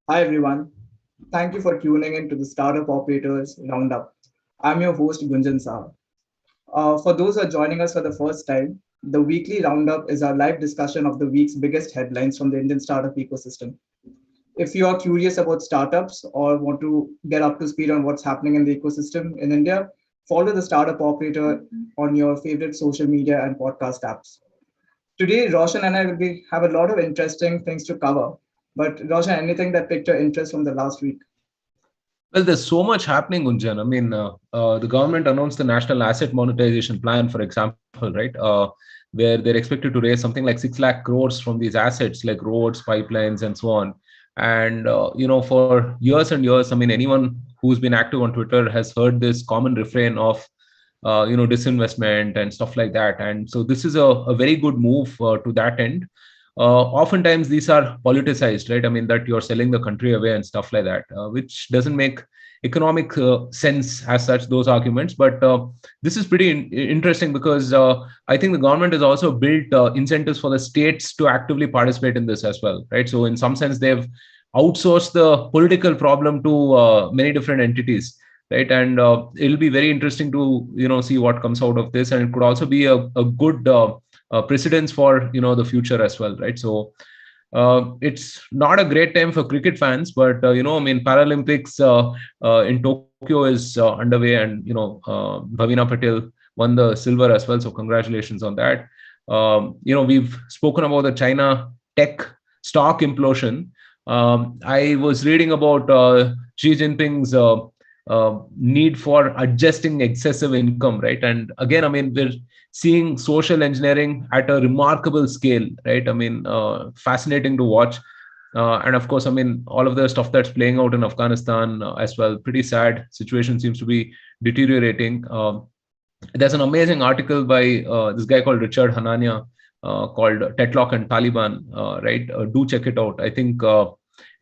Hi everyone. Thank you for tuning in to the Startup Operators Roundup. I'm your host Gunjan Saha. For those who are joining us for the first time, the weekly roundup is our live discussion of the week's biggest headlines from the Indian startup ecosystem. If you are curious about startups or want to get up to speed on what's happening in the ecosystem in India, follow the Startup Operator on your favorite social media and podcast apps. Today, Roshan and I have a lot of interesting things to cover. But Roshan, anything that piqued your interest from the last week? Well, there's so much happening, Gunjan. The government announced the National Asset Monetization Plan, for example, right? Where they're expected to raise something like 6 lakh crores from these assets like roads, pipelines, and so on. And, for years and years, anyone who's been active on Twitter has heard this common refrain of, disinvestment and stuff like that. And so this is a very good move to that end. Oftentimes these are politicized, right? That you're selling the country away and stuff like that, which doesn't make economic sense as such, those arguments. But this is pretty interesting because I think the government has also built incentives for the states to actively participate in this as well, right? So in some sense, they've outsourced the political problem to many different entities, right? And it'll be very interesting to see what comes out of this, and it could also be a good precedence for the future as well, right? So it's not a great time for cricket fans, but Paralympics in Tokyo is underway, and Bhavina Patel won the silver as well. So congratulations on that. We've spoken about the China tech stock implosion. I was reading about Xi Jinping's need for adjusting excessive income, right? And again, we're seeing social engineering at a remarkable scale, right? Fascinating to watch. And of course, all of the stuff that's playing out in Afghanistan as well, pretty sad situation, seems to be deteriorating. There's an amazing article by this guy called Richard Hanania called Tetlock and Taliban, right? Do check it out. I think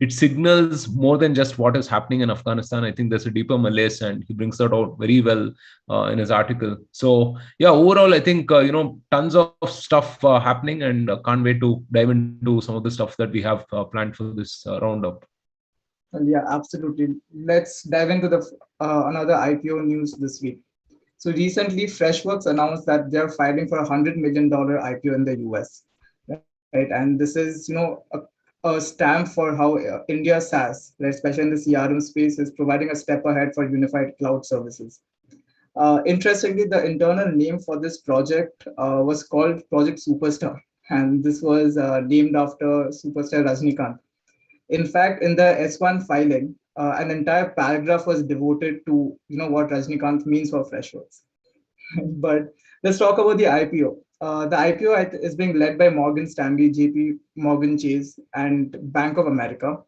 it signals more than just what is happening in Afghanistan. I think there's a deeper malaise, and he brings that out very well in his article. So yeah, overall, I think tons of stuff happening, and can't wait to dive into some of the stuff that we have planned for this roundup. And yeah, absolutely. Let's dive into the another IPO news this week. So recently, Freshworks announced that they're filing for $100 million IPO in the US, right? And this is, a stamp for how India SaaS, right, especially in the CRM space, is providing a step ahead for unified cloud services. Interestingly, the internal name for this project was called Project Superstar, and this was named after superstar Rajnikant. In fact, in the S1 filing, an entire paragraph was devoted to what Rajnikant means for Freshworks. But let's talk about the IPO. The IPO is being led by Morgan Stanley, JP Morgan Chase, and Bank of America.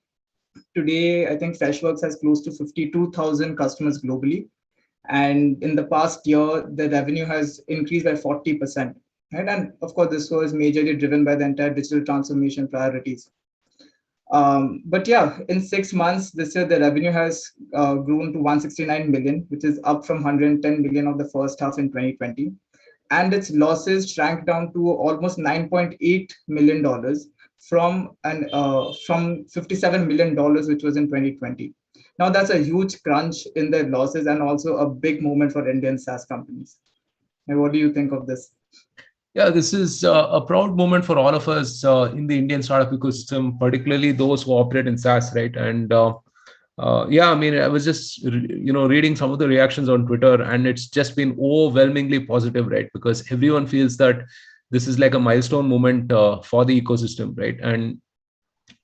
Today, I think Freshworks has close to 52,000 customers globally. And in the past year, the revenue has increased by 40%. Right? And of course, this was majorly driven by the entire digital transformation priorities. But yeah, in 6 months this year, the revenue has grown to 169 million, which is up from 110 million of the first half in 2020. And its losses shrank down to almost $9.8 million from $57 million, which was in 2020. Now that's a huge crunch in their losses and also a big moment for Indian SaaS companies. And what do you think of this? Yeah, this is a proud moment for all of us in the Indian startup ecosystem, particularly those who operate in SaaS, right? And yeah, I was just reading some of the reactions on Twitter, and it's just been overwhelmingly positive, right? Because everyone feels that this is like a milestone moment for the ecosystem, right? And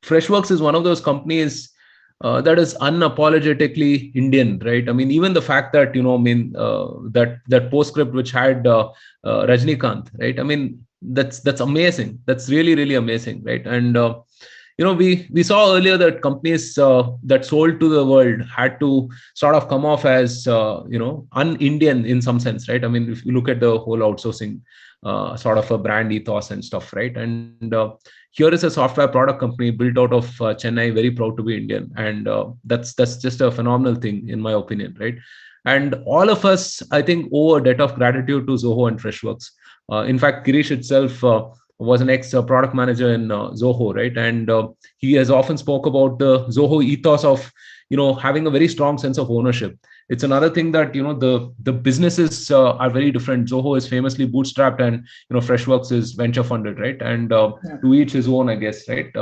Freshworks is one of those companies that is unapologetically Indian, right? Even the fact that that postscript which had Rajnikant, right? That's amazing. That's really really amazing, right? And we saw earlier that companies that sold to the world had to sort of come off as un-Indian in some sense, right? If you look at the whole outsourcing sort of a brand ethos and stuff, right? And here is a software product company built out of Chennai, very proud to be Indian, and that's just a phenomenal thing in my opinion, right? And all of us, I think, owe a debt of gratitude to Zoho and Freshworks. In fact, Girish itself was an ex product manager in Zoho, right? And he has often spoke about the Zoho ethos of, having a very strong sense of ownership. It's another thing that, the businesses are very different. Zoho is famously bootstrapped, and Freshworks is venture funded, right? And Yeah. to each his own, I guess, right?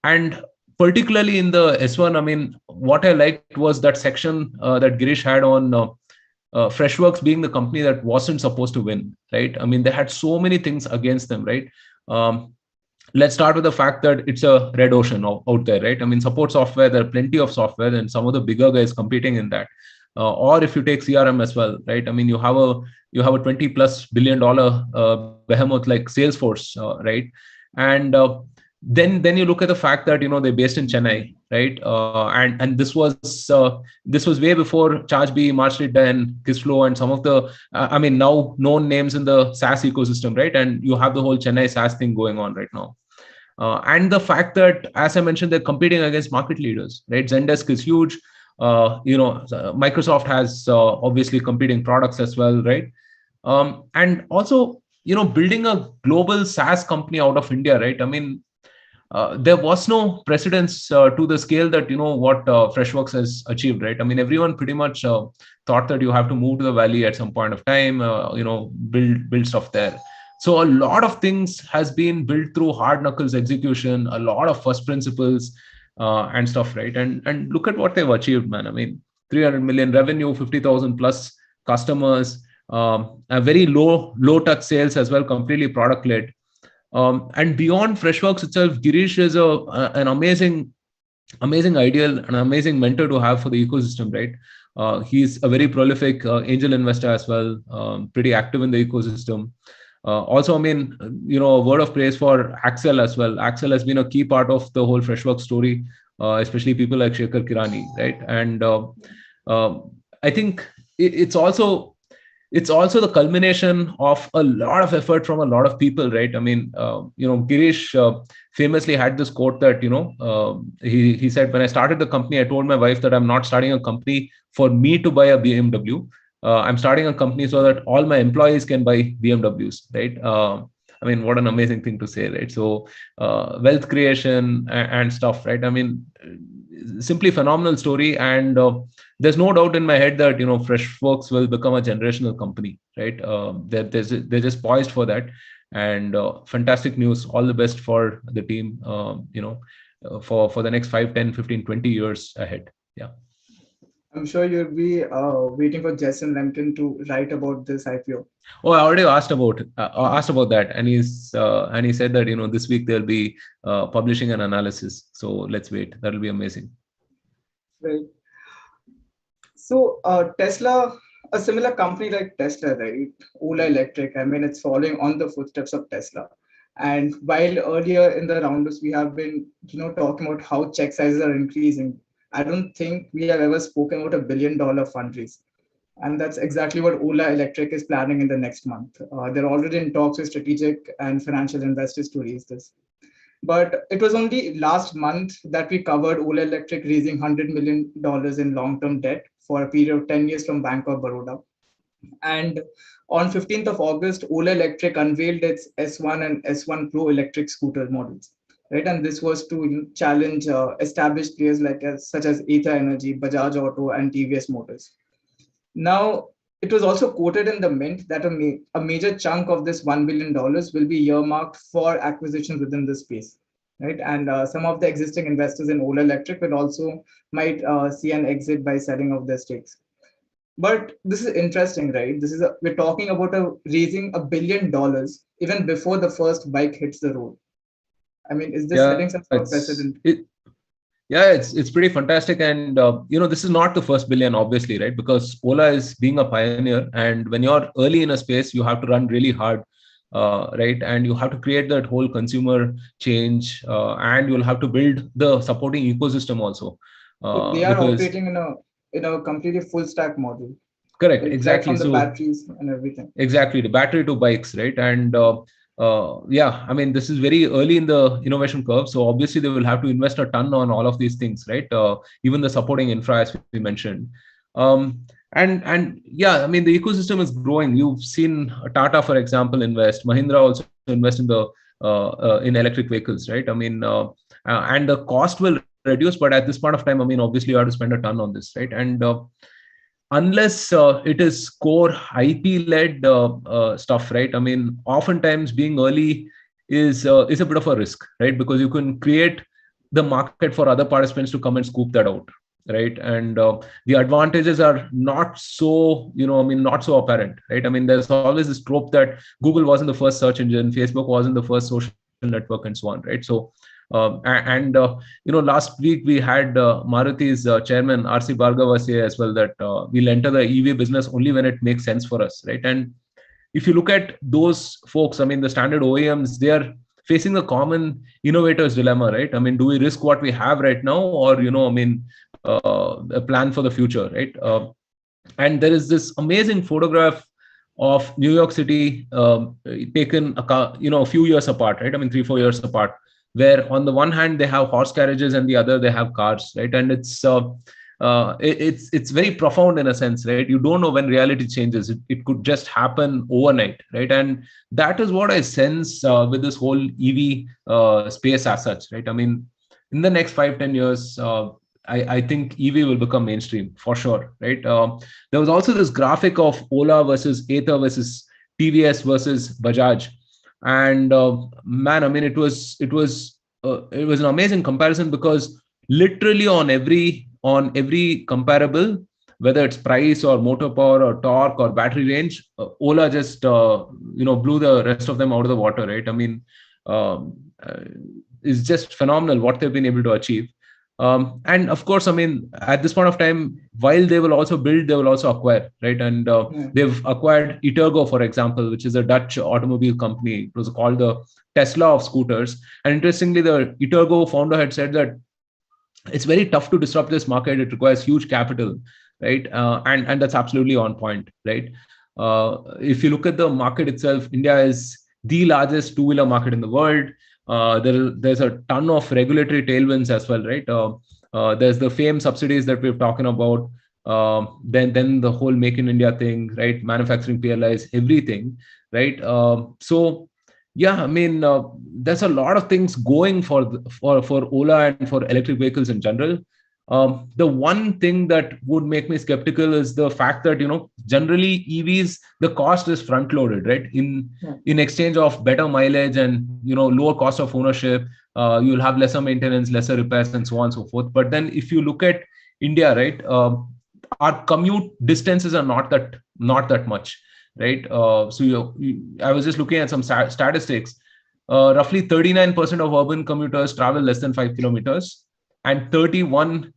And particularly in the S1, I mean, what I liked was that section that Girish had on Freshworks being the company that wasn't supposed to win, right? I mean, they had so many things against them, right? Let's start with the fact that it's a red ocean out there, right? I mean, support software, there are plenty of software, and some of the bigger guys competing in that. Or if you take CRM as well, right? I mean, you have a $20+ billion behemoth like Salesforce, right? And then you look at the fact that they're based in Chennai, right? And this was way before ChargeBee, Marshallita, and Kissflow, and some of the I mean, now known names in the SaaS ecosystem, right? And you have the whole Chennai SaaS thing going on right now. And the fact that, as I mentioned, they're competing against market leaders, right? Zendesk is huge. Microsoft has obviously competing products as well, right? And also, building a global SaaS company out of India, right? I mean, there was no precedence to the scale that what Freshworks has achieved, right? I mean, everyone pretty much thought that you have to move to the valley at some point of time, build stuff there. So a lot of things has been built through hard knuckles execution, a lot of first principles and stuff, right? And look at what they've achieved, man. I mean, 300 million revenue, 50,000 plus customers, a very low touch sales as well, completely product led. And beyond Freshworks itself, Girish is an amazing ideal, an amazing mentor to have for the ecosystem, right? He's a very prolific angel investor as well, pretty active in the ecosystem. Also, I mean, a word of praise for Axel as well. Axel has been a key part of the whole Freshworks story, especially people like Shekhar Kirani, right? And I think it's also the culmination of a lot of effort from a lot of people, right? I mean, Girish famously had this quote that he said, when I started the company, I told my wife that I'm not starting a company for me to buy a BMW. I'm starting a company so that all my employees can buy BMWs, right? I mean, what an amazing thing to say, right? So wealth creation and stuff, right? I mean, simply phenomenal story. And there's no doubt in my head that Freshworks will become a generational company, right? They're just poised for that. And fantastic news. All the best for the team, for the next 5, 10, 15, 20 years ahead. Yeah. I'm sure you'll be waiting for Jason Lemkin to write about this IPO. Oh, I already asked about that, and he said that this week they'll be publishing an analysis. So let's wait. That'll be amazing. Right. So Tesla, a similar company like Tesla, right? Ola Electric. I mean, it's following on the footsteps of Tesla. And while earlier in the roundups we have been, talking about how check sizes are increasing, I don't think we have ever spoken about $1 billion fundraise. And that's exactly what Ola Electric is planning in the next month. They're already in talks with strategic and financial investors to raise this. But it was only last month that we covered Ola Electric raising $100 million in long-term debt for a period of 10 years from Bank of Baroda. And on 15th of August, Ola Electric unveiled its S1 and S1 Pro electric scooter models. Right, and this was to challenge established players such as Ather Energy, Bajaj Auto, and TVS Motors. Now, it was also quoted in the Mint that a major chunk of this $1 billion will be earmarked for acquisitions within this space, right? And some of the existing investors in Ola Electric will also might see an exit by selling of their stakes. But this is interesting, right? We're talking about raising $1 billion even before the first bike hits the road. I mean, is this setting some sort of precedent? Yeah, it's pretty fantastic. And this is not the first billion, obviously, right? Because Ola is being a pioneer, and when you're early in a space, you have to run really hard, right? And you have to create that whole consumer change, and you'll have to build the supporting ecosystem also. So they are operating in a completely full stack model. Correct, right? exactly. Right from the batteries and everything. Exactly, the battery to bikes, right? And I mean, this is very early in the innovation curve, so obviously they will have to invest a ton on all of these things, right? Even the supporting infra, as we mentioned. And yeah, I mean, the ecosystem is growing. You've seen Tata, for example, invest. Mahindra also invest in the in electric vehicles, right? I mean, and the cost will reduce, but at this point of time, I mean, obviously you have to spend a ton on this, right? And unless it is core IP led stuff, right? I mean, oftentimes being early is a bit of a risk, right? Because you can create the market for other participants to come and scoop that out, right? And the advantages are not so, I mean, not so apparent, right? I mean, there's always this trope that Google wasn't the first search engine, Facebook wasn't the first social network, and so on, right? So and last week we had Maruti's chairman RC Bhargava say as well that we'll enter the EV business only when it makes sense for us, right? And if you look at those folks, I mean, the standard OEMs, they are facing the common innovator's dilemma, right? I mean, do we risk what we have right now, or I mean, a plan for the future, right? And there is this amazing photograph of New York City taken a few years apart, right? I mean, 3-4 years apart, where on the one hand they have horse carriages and the other they have cars, right? And it's very profound in a sense, right? You don't know when reality changes. It could just happen overnight, right? And that is what I sense with this whole EV space as such, right? I mean, in the next 5-10 years, I think EV will become mainstream for sure, right? There was also this graphic of Ola versus Ather versus TVS versus Bajaj, and man, I mean, it was an amazing comparison, because literally on every comparable, whether it's price or motor power or torque or battery range, Ola just blew the rest of them out of the water, right? I mean, it's just phenomenal what they've been able to achieve. And of course, I mean, at this point of time, while they will also build, they will also acquire, right? And they've acquired Itergo, for example, which is a Dutch automobile company. It was called the Tesla of scooters. And interestingly, the Itergo founder had said that it's very tough to disrupt this market. It requires huge capital, right? And that's absolutely on point, right? If you look at the market itself, India is the largest two-wheeler market in the world. There's a ton of regulatory tailwinds as well, right? There's the FAME subsidies that we've talking about. Then the whole Make in India thing, right? Manufacturing PLIs, everything, right? So yeah, I mean, there's a lot of things going for Ola and for electric vehicles in general. The one thing that would make me skeptical is the fact that generally EVs, the cost is front loaded, right? In exchange of better mileage and lower cost of ownership, you'll have lesser maintenance, lesser repairs, and so on and so forth. But then if you look at India, right, our commute distances are not that much, right? So I was just looking at some statistics. Roughly 39% of urban commuters travel less than 5 kilometers, and 31%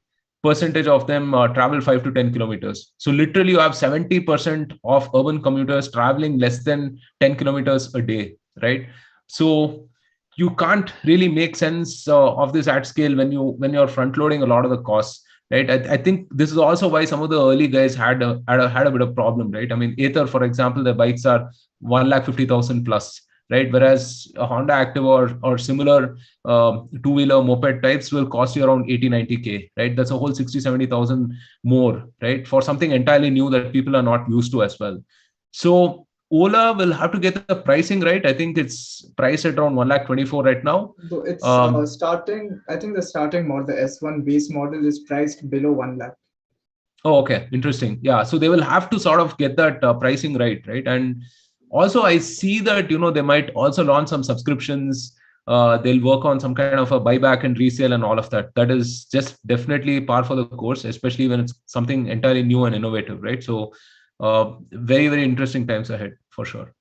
of them travel 5 to 10 kilometers. So literally, you have 70% of urban commuters traveling less than 10 kilometers a day, right? So you can't really make sense of this at scale when you're front loading a lot of the costs, right? I think this is also why some of the early guys had a bit of problem, right? I mean, Ather, for example, their bikes are 150,000 plus, right? Whereas a Honda Active or similar two-wheeler moped types will cost you around 80-90K, right? That's a whole 60-70,000 more, right? For something entirely new that people are not used to as well. So Ola will have to get the pricing right. I think it's priced at around 1,24,000 right now. So it's starting, I think the starting model, the S1 base model, is priced below 1 lakh. Oh, okay. Interesting. Yeah. So they will have to sort of get that pricing right, right? And also, I see that, they might also launch some subscriptions. They'll work on some kind of a buyback and resale and all of that. That is just definitely par for the course, especially when it's something entirely new and innovative, right? So very, very interesting times ahead for sure.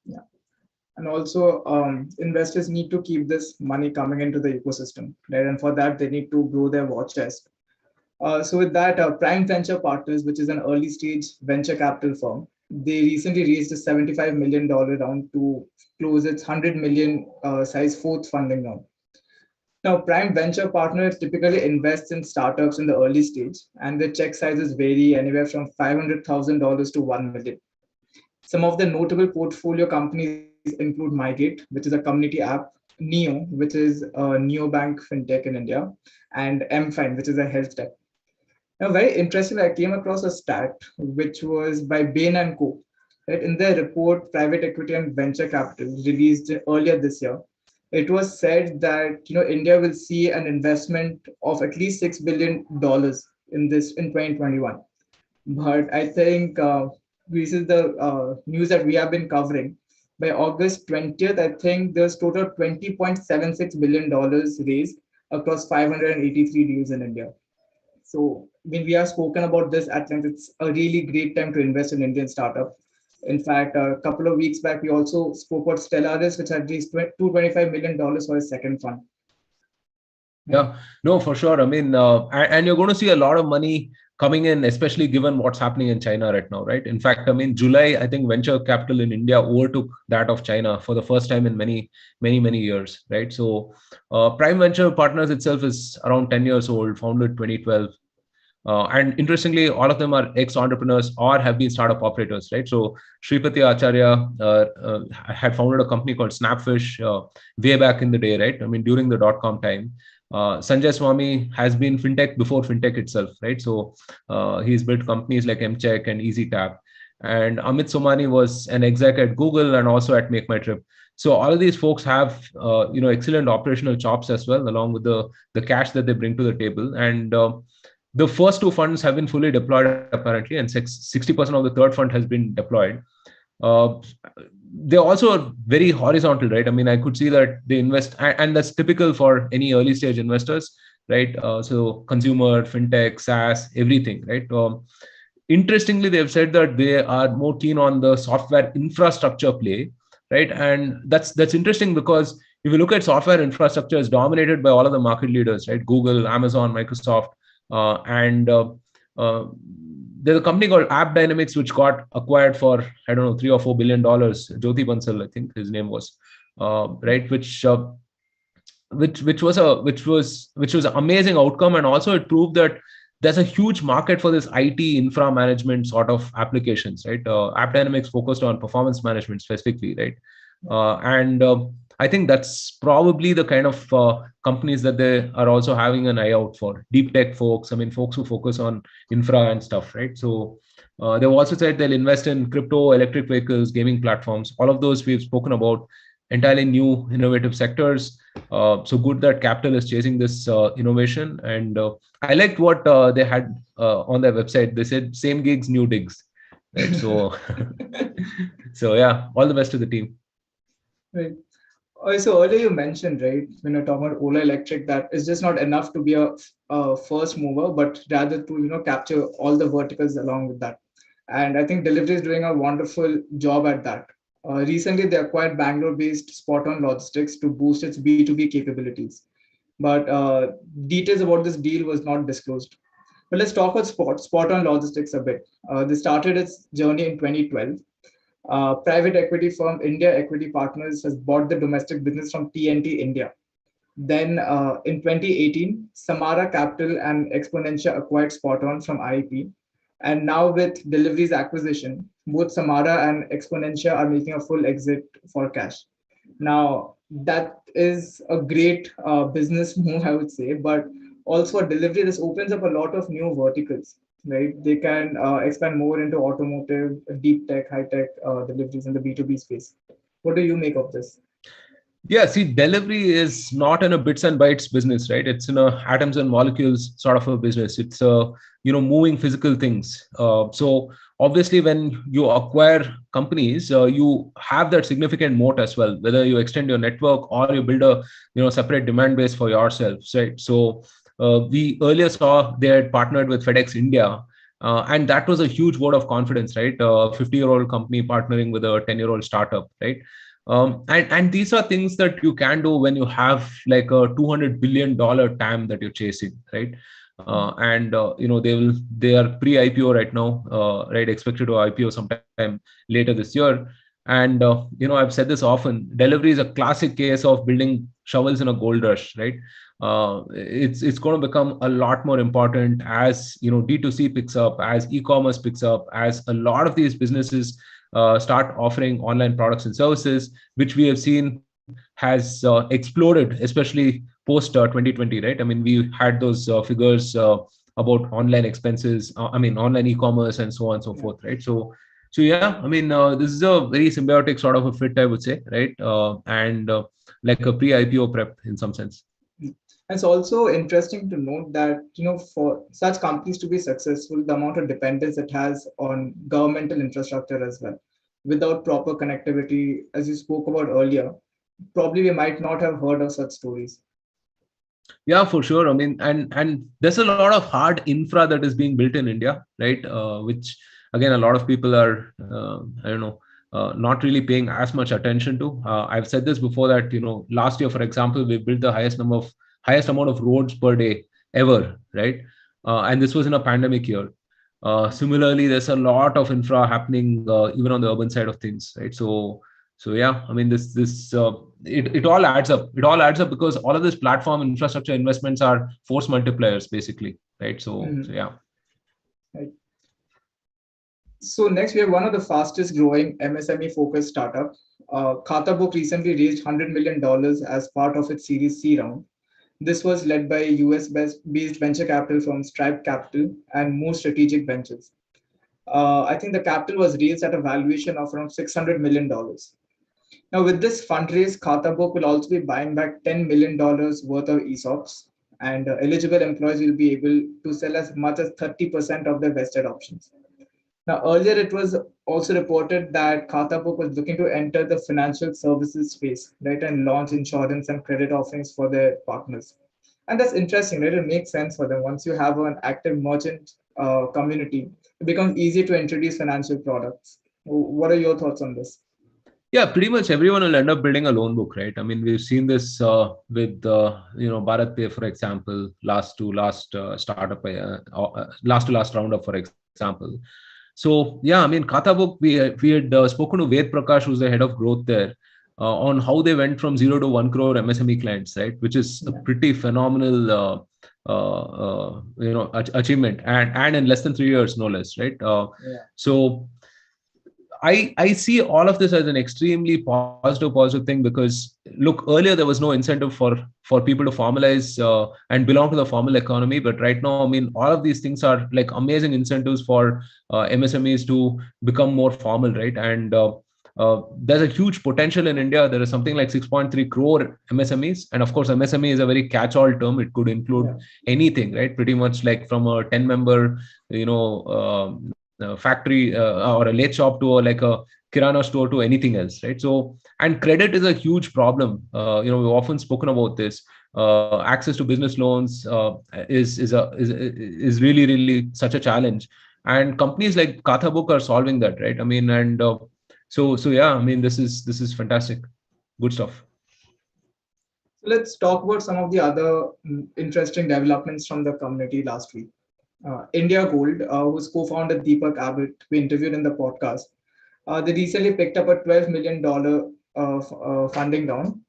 Yeah. And also, investors need to keep this money coming into the ecosystem, right? And for that, they need to grow their war chest. So with that, Prime Venture Partners, which is an early stage venture capital firm, they recently raised a $75 million round to close its 100 million size fourth funding round. Now, Prime Venture Partners typically invests in startups in the early stage, and their check sizes vary anywhere from $500,000 to 1 million. Some of the notable portfolio companies include Migrate, which is a community app, Neo, which is a neobank fintech in India, and MFine, which is a health tech. Now, very interesting, I came across a stat which was by Bain and Co. right? In their report, private equity and venture capital released earlier this year, it was said that India will see an investment of at least $6 billion in 2021. But I think this is the news that we have been covering. By August 20th, I think there's total $20.76 billion raised across 583 deals in India. So when we have spoken about this at length, it's a really great time to invest in Indian startup. In fact, a couple of weeks back, we also spoke about Stellaris, which had raised $225 million for a second fund. Yeah, no, for sure. I mean, and you're going to see a lot of money coming in, especially given what's happening in China right now, right? In fact, I mean, July, I think venture capital in India overtook that of China for the first time in many years, right? So, Prime Venture Partners itself is around 10 years old, founded 2012. And interestingly, all of them are ex-entrepreneurs or have been startup operators, right? So Shripati Acharya had founded a company called Snapfish way back in the day, right? I mean, during the dot-com time. Sanjay Swami has been fintech before fintech itself, right? So he's built companies like Mcheck and EasyTap. And Amit Somani was an exec at Google and also at Make My Trip. So all of these folks have excellent operational chops as well, along with the cash that they bring to the table. And the first two funds have been fully deployed apparently, and 60% of the third fund has been deployed. Uh, they also are very horizontal, right? I mean, I could see that they invest, and that's typical for any early stage investors, right? So consumer, fintech, SaaS, everything, right? Interestingly, they've said that they are more keen on the software infrastructure play, right? And that's interesting because if you look at software infrastructure, it's dominated by all of the market leaders, right? Google, Amazon, Microsoft, and there's a company called App Dynamics which got acquired for I don't know $3 or $4 billion. Jyoti Bansal, I think his name was, right? Which was an amazing outcome, and also it proved that there's a huge market for this IT infra management sort of applications, right? App Dynamics focused on performance management specifically, right? And I think that's probably the kind of companies that they are also having an eye out for. Deep tech folks, I mean, folks who focus on infra and stuff, right? So they've also said they'll invest in crypto, electric vehicles, gaming platforms. All of those we've spoken about, entirely new innovative sectors. So good that capital is chasing this innovation. And I liked what they had on their website. They said same gigs, new digs. Right. So, so yeah, all the best to the team. Right. So earlier you mentioned, right, when you're talking about Ola Electric, that it's just not enough to be a first mover, but rather to capture all the verticals along with that. And I think Delhivery is doing a wonderful job at that. Recently, they acquired Bangalore-based Spoton Logistics to boost its B2B capabilities. But details about this deal was not disclosed. But let's talk about Spoton Logistics a bit. They started its journey in 2012. Private equity firm India Equity Partners has bought the domestic business from TNT India. Then in 2018, Samara Capital and Exponentia acquired Spoton from IEP. And now with Delhivery's acquisition, both Samara and Exponentia are making a full exit for cash. Now, that is a great business move, I would say, but also a Delhivery, this opens up a lot of new verticals, right? They can expand more into automotive, deep tech, high tech deliveries in the B2B space. What do you make of this? Yeah, see, Delhivery is not in a bits and bytes business, right? It's in a atoms and molecules sort of a business. It's moving physical things. So obviously, when you acquire companies, you have that significant moat as well. Whether you extend your network or you build a separate demand base for yourselves, right? So we earlier saw they had partnered with FedEx India. And that was a huge vote of confidence, right? A 50-year-old company partnering with a 10-year-old startup, right? And these are things that you can do when you have like a $200 billion TAM that you're chasing, right? They are pre-IPO right now, right? Expected to IPO sometime later this year. And I've said this often. Delhivery is a classic case of building shovels in a gold rush, right? It's going to become a lot more important as D2C picks up, as e-commerce picks up, as a lot of these businesses start offering online products and services, which we have seen has exploded, especially post 2020, right? I mean, we had those figures about online expenses, online e-commerce and so on and so forth, right? So So yeah, I mean, this is a very symbiotic sort of a fit, I would say, right? And like a pre-IPO prep in some sense. It's also interesting to note that, for such companies to be successful, the amount of dependence it has on governmental infrastructure as well. Without proper connectivity, as you spoke about earlier, probably we might not have heard of such stories. Yeah, for sure. I mean, and there's a lot of hard infra that is being built in India, right? Which again, a lot of people are, I don't know, not really paying as much attention to. I've said this before that last year, for example, we built the highest amount of roads per day ever, right? And this was in a pandemic year. Similarly, there's a lot of infra happening even on the urban side of things, right? So yeah, I mean it all adds up. It all adds up because all of this platform infrastructure investments are force multipliers basically, right? So Mhm. yeah. Right. So next, we have one of the fastest growing MSME focused startup. Kathabook recently raised $100 million as part of its Series C round. This was led by US-based venture capital from Stripe Capital and More Strategic Ventures. I think the capital was raised at a valuation of around $600 million. Now, with this fundraise, Kathabook will also be buying back $10 million worth of ESOPs, and eligible employees will be able to sell as much as 30% of their vested options. Now, earlier it was also reported that Kathabook was looking to enter the financial services space, right, and launch insurance and credit offerings for their partners. And that's interesting, right? It makes sense for them. Once you have an active merchant community, it becomes easy to introduce financial products. What are your thoughts on this? Yeah, pretty much everyone will end up building a loan book, right? I mean, we've seen this with Bharat Pay, for example, last to last roundup, for example. So yeah, I mean, Kathabook, we had spoken to Ved Prakash, who's the head of growth there, on how they went from 0 to 1 crore MSME clients, right? Which is a Yeah. pretty phenomenal achievement, and in less than 3 years, no less, right? Yeah. So I see all of this as an extremely positive thing because look, earlier there was no incentive for people to formalize and belong to the formal economy, but right now, I mean, all of these things are like amazing incentives for MSMEs to become more formal, right? And there's a huge potential in India. There is something like 6.3 crore MSMEs, and of course, MSME is a very catch-all term. It could include Yeah. anything, right? Pretty much like from a 10-member, factory or a late shop to like a kirana store to anything else, right? So, and credit is a huge problem. We've often spoken about this. Access to business loans is really such a challenge, and companies like Kathabook are solving that, right? I mean, and so yeah, I mean, this is fantastic, good stuff. So let's talk about some of the other interesting developments from the community last week. India Gold, whose co-founder Deepak Abbott we interviewed in the podcast, they recently picked up a $12 million funding round.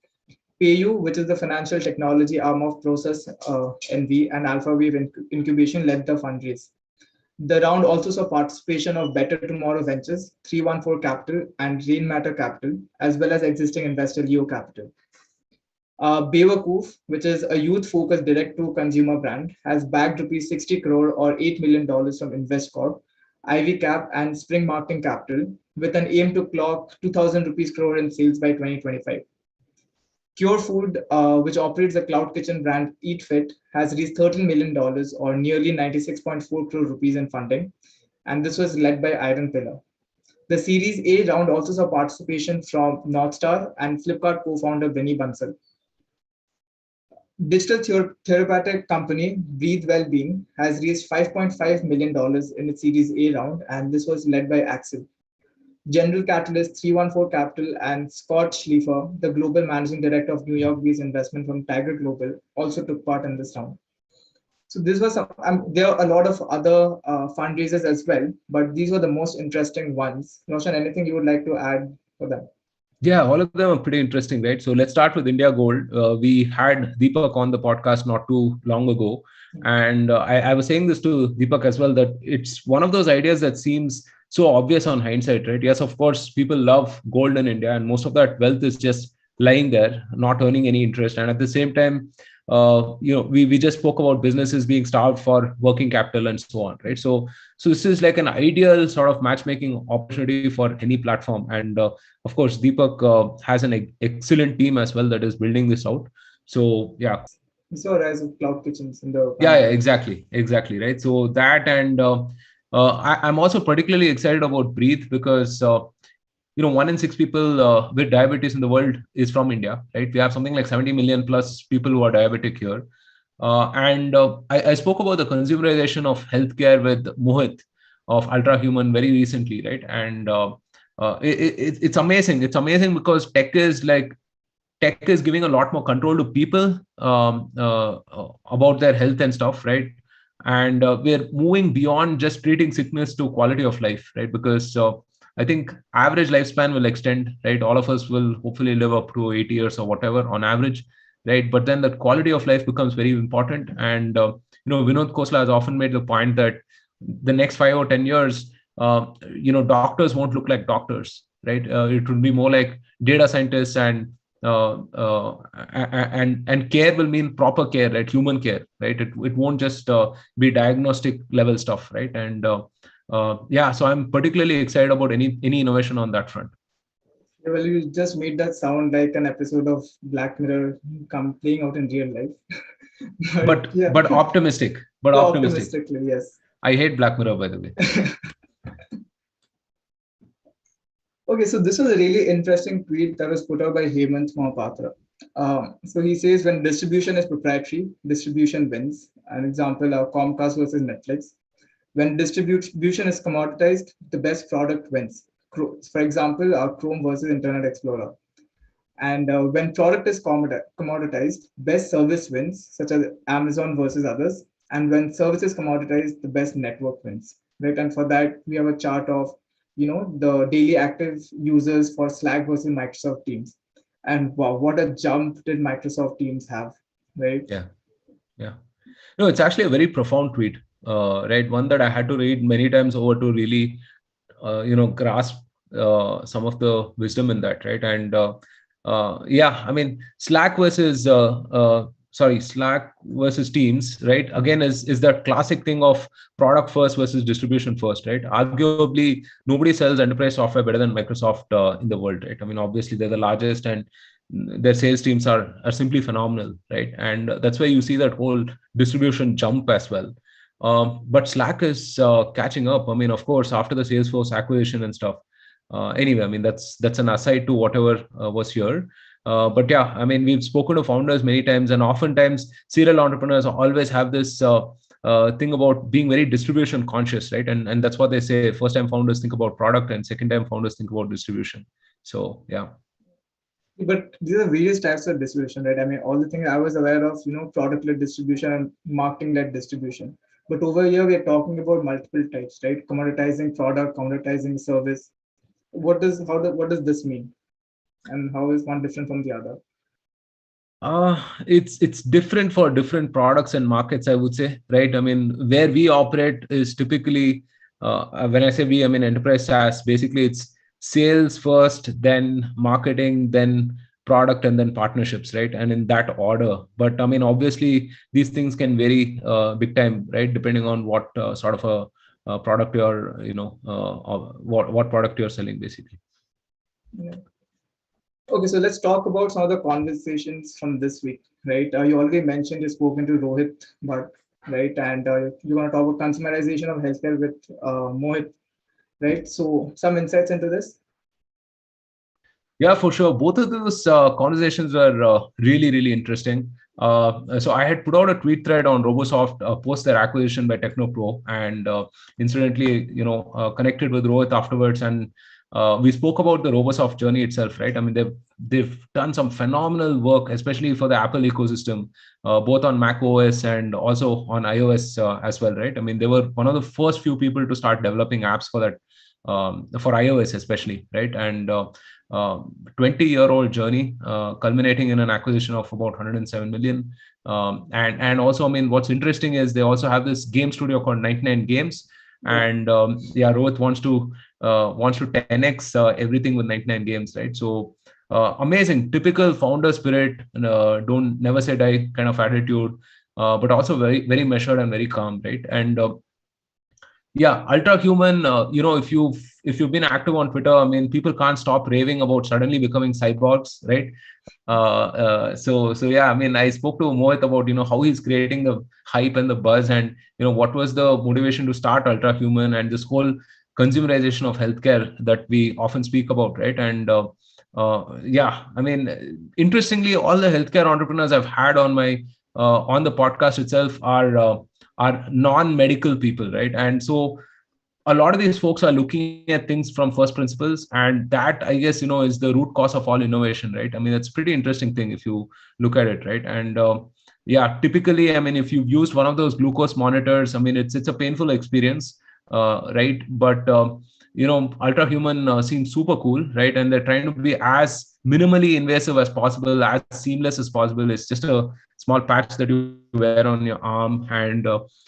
PayU, which is the financial technology arm of Process NV and AlphaWave Incubation, led the fundraise. The round also saw participation of Better Tomorrow Ventures, 314 Capital, and Rain Matter Capital, as well as existing investor Leo Capital. Bewakoof, which is a youth-focused direct-to-consumer brand, has bagged rupees 60 crore or $8 million from InvestCorp, Ivy Cap, and Spring Marketing Capital, with an aim to clock 2,000 rupees crore in sales by 2025. Curefood, which operates the cloud kitchen brand EatFit, has raised $13 million or nearly 96.4 crore rupees in funding, and this was led by Iron Pillar. The Series A round also saw participation from Northstar and Flipkart co-founder Vinny Bansal. Digital therapeutic company Breathe Wellbeing has raised $5.5 million in its Series A round, and this was led by Axel. General Catalyst, 314 Capital, and Scott Schliefer, the global managing director of New York-based investment from Tiger Global, also took part in this round. So this was there are a lot of other fundraisers as well, but these were the most interesting ones. Roshan, anything you would like to add for them? Yeah, all of them are pretty interesting, right? So let's start with India Gold. We had Deepak on the podcast not too long ago. And I was saying this to Deepak as well, that it's one of those ideas that seems so obvious on hindsight, right? Yes, of course, people love gold in India, and most of that wealth is just lying there, not earning any interest. And at the same time, we just spoke about businesses being starved for working capital and so on, right? So this is like an ideal sort of matchmaking opportunity for any platform. And of course, Deepak has an excellent team as well that is building this out. So yeah. We saw a rise of cloud kitchens in the Yeah, pandemic. exactly, right. So that, and I'm also particularly excited about Breathe because 1 in 6 people with diabetes in the world is from India, right? We have something like 70 million plus people who are diabetic here. And I spoke about the consumerization of healthcare with Mohit of Ultra Human very recently, right? And it's amazing. It's amazing because tech is giving a lot more control to people about their health and stuff, right? And we're moving beyond just treating sickness to quality of life, right? Because I think average lifespan will extend, right? All of us will hopefully live up to 80 years or whatever on average, right? But then the quality of life becomes very important. And Vinod Khosla has often made the point that the next 5 or 10 years, doctors won't look like doctors, right? It would be more like data scientists, and care will mean proper care, right? Human care, right? It won't just be diagnostic level stuff, right? And yeah, so I'm particularly excited about any innovation on that front. Yeah, well, you just made that sound like an episode of Black Mirror come playing out in real life. but Yeah, but optimistic, but yeah, optimistic. optimistically, yes. I hate Black Mirror, by the way. Okay, so this was a really interesting tweet that was put out by Hemant Mohapatra. So he says when distribution is proprietary, distribution wins. An example, Comcast versus Netflix. When distribution is commoditized, the best product wins. For example, Chrome versus Internet Explorer. And when product is commoditized, best service wins, such as Amazon versus others. And when service is commoditized, the best network wins. Right. And for that, we have a chart of the daily active users for Slack versus Microsoft Teams. And wow, what a jump did Microsoft Teams have, right? Yeah. No, it's actually a very profound tweet, right? One that I had to read many times over to really, grasp some of the wisdom in that, right? And yeah, I mean, Slack versus Teams, right? Again, is that classic thing of product first versus distribution first, right? Arguably, nobody sells enterprise software better than Microsoft in the world, right? I mean, obviously, they're the largest, and their sales teams are simply phenomenal, right? And that's why you see that whole distribution jump as well. But Slack is catching up. I mean, of course, after the Salesforce acquisition and stuff. Anyway, I mean, that's an aside to whatever was here. But yeah, I mean, we've spoken to founders many times, and oftentimes serial entrepreneurs always have this thing about being very distribution conscious, right? And that's what they say. First time founders think about product, and second time founders think about distribution. So yeah. But these are various types of distribution, right? I mean, all the things I was aware of, product-led distribution and marketing-led distribution. But over here, we are talking about multiple types, right? Commoditizing product, commoditizing service. What does this mean? And how is one different from the other? It's different for different products and markets, I would say, right? I mean, where we operate is typically, when I say we, I mean enterprise SaaS. Basically, it's sales first, then marketing, then product, and then partnerships, right? And in that order. But I mean, obviously, these things can vary big time, right? Depending on what sort of a product you're, what product you're selling, basically. Yeah. Okay, so let's talk about some of the conversations from this week, right? You already mentioned you've spoken to Rohit, but right, and you're going to talk about consumerization of healthcare with Mohit, right? So some insights into this. Yeah, for sure. Both of those conversations were really interesting. So I had put out a tweet thread on Robosoft post their acquisition by Technopro, and incidentally, connected with Rohit afterwards, and we spoke about the Robosoft journey itself, right? I mean, they've done some phenomenal work, especially for the Apple ecosystem, both on Mac OS and also on iOS as well, right? I mean, they were one of the first few people to start developing apps for that, for iOS especially, right? And 20-year-old journey, culminating in an acquisition of about 107 million. And also, I mean, what's interesting is they also have this game studio called 99 Games, and yeah, Rohit wants to 10x everything with 99 Games, right? So Amazing, typical founder spirit, don't never say die kind of attitude, but also very very measured and very calm, right? And yeah, ultra human. If you've been active on Twitter, I mean, people can't stop raving about suddenly becoming cyborgs, right? So yeah, I mean, I spoke to Mohit about how he's creating the hype and the buzz, and what was the motivation to start Ultra Human and this whole consumerization of healthcare that we often speak about, right? And yeah, I mean, interestingly, all the healthcare entrepreneurs I've had on the podcast itself are non-medical people, right? And so a lot of these folks are looking at things from first principles, and that, I guess, is the root cause of all innovation, right? I mean, it's pretty interesting thing if you look at it, right? And yeah, typically, I mean, if you've used one of those glucose monitors, I mean, it's a painful experience, right? But Ultra Human seems super cool, right? And they're trying to be as minimally invasive as possible, as seamless as possible. It's just a small patch that you wear on your arm, and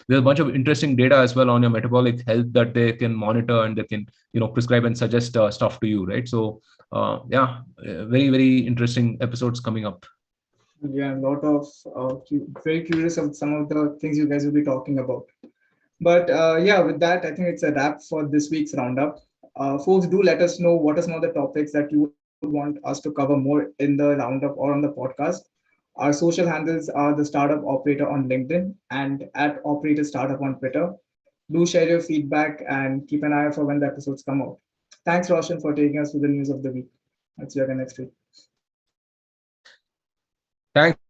there's a bunch of interesting data as well on your metabolic health that they can monitor, and they can prescribe and suggest stuff to you, right? So yeah, very very interesting episodes coming up. Yeah, a lot of very curious of some of the things you guys will be talking about. But yeah, with that, I think it's a wrap for this week's roundup. Folks, do let us know what are some of the topics that you would want us to cover more in the roundup or on the podcast. Our social handles are the Startup Operator on LinkedIn and at Operator Startup on Twitter. Do share your feedback and keep an eye out for when the episodes come out. Thanks, Roshan, for taking us through the news of the week. I'll see you again next week. Thanks, Gunjan.